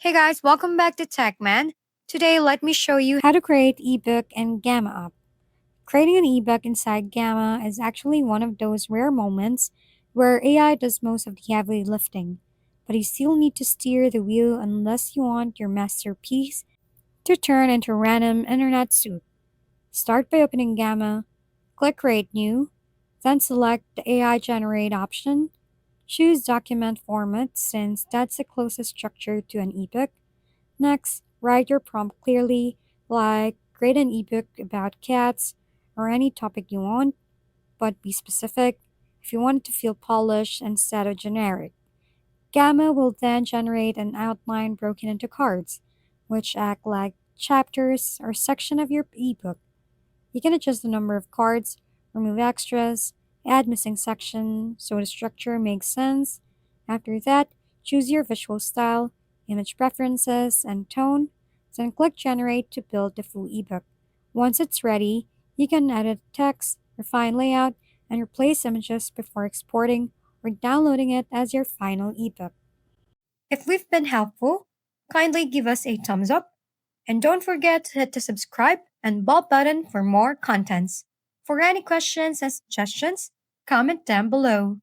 Hey guys, welcome back to TechMan. Today, let me show you how to create ebook in Gamma app. Creating an ebook inside Gamma is actually one of those rare moments where AI does most of the heavy lifting, but you still need to steer the wheel unless you want your masterpiece to turn into random internet soup. Start by opening Gamma, click Create New, then select the AI Generate option. Choose document format since that's the closest structure to an ebook. Next, write your prompt clearly, like create an ebook about cats or any topic you want, but be specific if you want it to feel polished instead of generic. Gamma will then generate an outline broken into cards, which act like chapters or section of your ebook. You can adjust the number of cards, remove extras, add missing sections so the structure makes sense. After that, choose your visual style, image preferences, and tone, then click Generate to build the full ebook. Once it's ready, you can edit text, refine layout, and replace images before exporting or downloading it as your final ebook. If we've been helpful, kindly give us a thumbs up and don't forget to hit the subscribe and bell button for more contents. For any questions and suggestions, comment down below.